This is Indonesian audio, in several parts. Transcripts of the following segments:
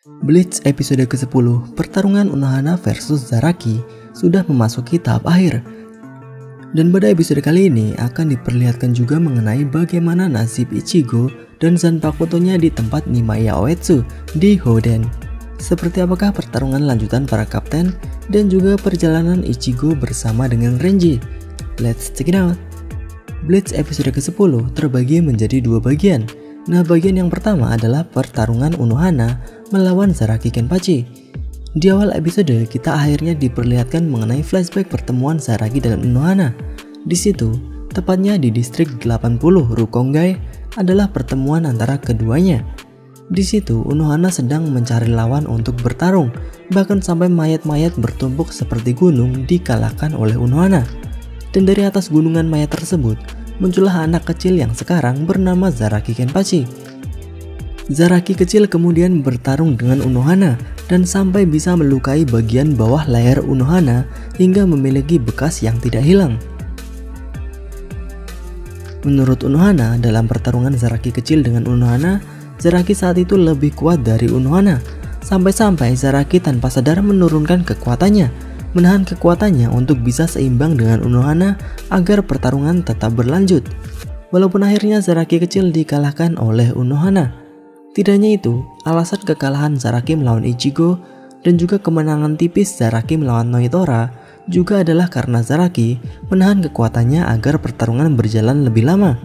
Bleach episode ke-10, pertarungan Unohana versus Zaraki sudah memasuki tahap akhir. Dan pada episode kali ini akan diperlihatkan juga mengenai bagaimana nasib Ichigo dan Zanpakuto-nya di tempat Nimaiya Oetsu di Houden. Seperti apakah pertarungan lanjutan para kapten dan juga perjalanan Ichigo bersama dengan Renji. Let's check it out. Bleach episode ke-10 terbagi menjadi dua bagian. Nah, bagian yang pertama adalah pertarungan Unohana melawan Zaraki Kenpachi. Di awal episode kita akhirnya diperlihatkan mengenai flashback pertemuan Zaraki dan Unohana. Di situ, tepatnya di distrik 80 Rukongai adalah pertemuan antara keduanya. Di situ Unohana sedang mencari lawan untuk bertarung, bahkan sampai mayat-mayat bertumpuk seperti gunung dikalahkan oleh Unohana. Dan dari atas gunungan mayat tersebut muncullah anak kecil yang sekarang bernama Zaraki Kenpachi. Zaraki kecil kemudian bertarung dengan Unohana dan sampai bisa melukai bagian bawah leher Unohana hingga memiliki bekas yang tidak hilang. Menurut Unohana, dalam pertarungan Zaraki kecil dengan Unohana, Zaraki saat itu lebih kuat dari Unohana. Sampai-sampai Zaraki tanpa sadar menurunkan kekuatannya, menahan kekuatannya untuk bisa seimbang dengan Unohana agar pertarungan tetap berlanjut. Walaupun akhirnya Zaraki kecil dikalahkan oleh Unohana. Tidak hanya itu, alasan kekalahan Zaraki melawan Ichigo dan juga kemenangan tipis Zaraki melawan Noitora juga adalah karena Zaraki menahan kekuatannya agar pertarungan berjalan lebih lama.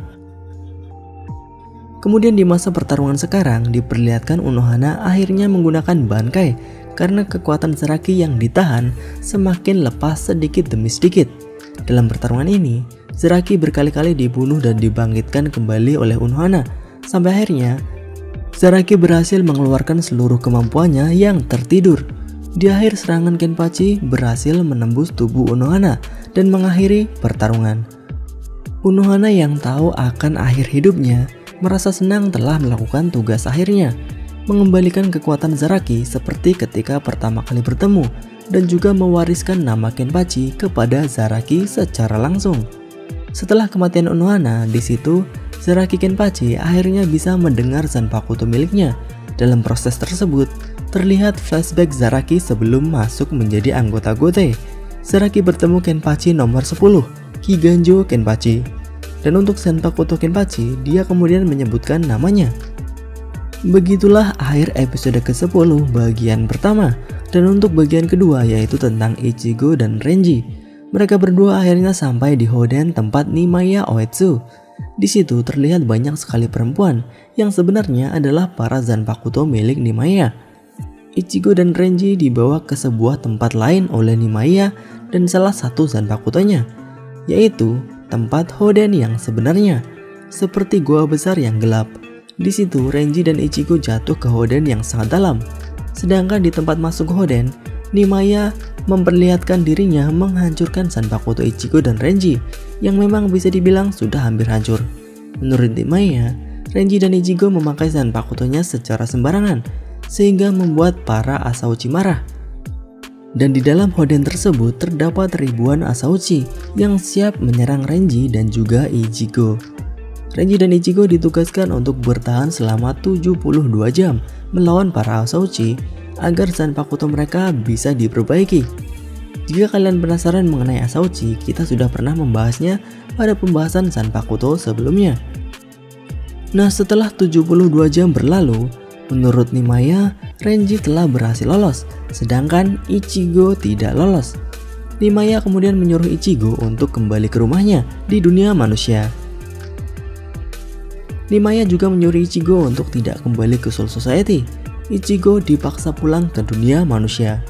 Kemudian di masa pertarungan sekarang diperlihatkan Unohana akhirnya menggunakan Bankai karena kekuatan Zaraki yang ditahan semakin lepas sedikit demi sedikit. Dalam pertarungan ini, Zaraki berkali-kali dibunuh dan dibangkitkan kembali oleh Unohana, sampai akhirnya Zaraki berhasil mengeluarkan seluruh kemampuannya yang tertidur. Di akhir serangan Kenpachi berhasil menembus tubuh Unohana dan mengakhiri pertarungan. Unohana yang tahu akan akhir hidupnya merasa senang telah melakukan tugas akhirnya, mengembalikan kekuatan Zaraki seperti ketika pertama kali bertemu dan juga mewariskan nama Kenpachi kepada Zaraki secara langsung. Setelah kematian Unohana, di situ Zaraki Kenpachi akhirnya bisa mendengar Zanpakuto miliknya. Dalam proses tersebut, terlihat flashback Zaraki sebelum masuk menjadi anggota Gote. Zaraki bertemu Kenpachi nomor 10, Kiganjo Kenpachi. Dan untuk Zanpakuto Kenpachi, dia kemudian menyebutkan namanya. Begitulah akhir episode ke-10 bagian pertama. Dan untuk bagian kedua yaitu tentang Ichigo dan Renji. Mereka berdua akhirnya sampai di Houden tempat Nimaiya Oetsu. Di situ terlihat banyak sekali perempuan yang sebenarnya adalah para Zanpakuto milik Nimaiya. Ichigo dan Renji dibawa ke sebuah tempat lain oleh Nimaiya dan salah satu Zanpakutonya, yaitu tempat Houden yang sebenarnya, seperti gua besar yang gelap. Di situ Renji dan Ichigo jatuh ke Houden yang sangat dalam. Sedangkan di tempat masuk Houden, Nimaiya memperlihatkan dirinya menghancurkan Zanpakuto Ichigo dan Renji yang memang bisa dibilang sudah hampir hancur. Menurut Nimaiya, Renji dan Ichigo memakai Zanpakutonya secara sembarangan sehingga membuat para Asauchi marah. Dan di dalam Houden tersebut terdapat ribuan Asauchi yang siap menyerang Renji dan juga Ichigo. Renji dan Ichigo ditugaskan untuk bertahan selama 72 jam melawan para Asauchi agar Zanpakuto mereka bisa diperbaiki. Jika kalian penasaran mengenai Asauchi, kita sudah pernah membahasnya pada pembahasan Zanpakuto sebelumnya. Nah, setelah 72 jam berlalu, menurut Nimaiya, Renji telah berhasil lolos, sedangkan Ichigo tidak lolos. Nimaiya kemudian menyuruh Ichigo untuk kembali ke rumahnya di dunia manusia. Nimaiya juga menyuruh Ichigo untuk tidak kembali ke Soul Society. Ichigo dipaksa pulang ke dunia manusia.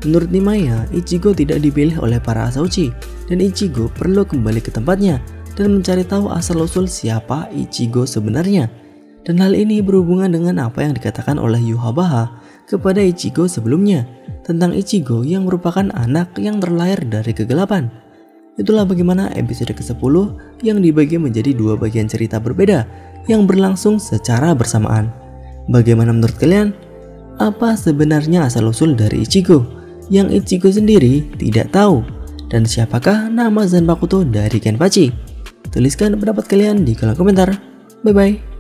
Menurut Nimaiya, Ichigo tidak dipilih oleh para Asauchi dan Ichigo perlu kembali ke tempatnya dan mencari tahu asal-usul siapa Ichigo sebenarnya. Dan hal ini berhubungan dengan apa yang dikatakan oleh Yhwach kepada Ichigo sebelumnya tentang Ichigo yang merupakan anak yang terlahir dari kegelapan. Itulah bagaimana episode ke-10 yang dibagi menjadi dua bagian cerita berbeda yang berlangsung secara bersamaan. Bagaimana menurut kalian? Apa sebenarnya asal-usul dari Ichigo yang Ichigo sendiri tidak tahu? Dan siapakah nama Zanpakuto dari Kenpachi? Tuliskan pendapat kalian di kolom komentar. Bye bye.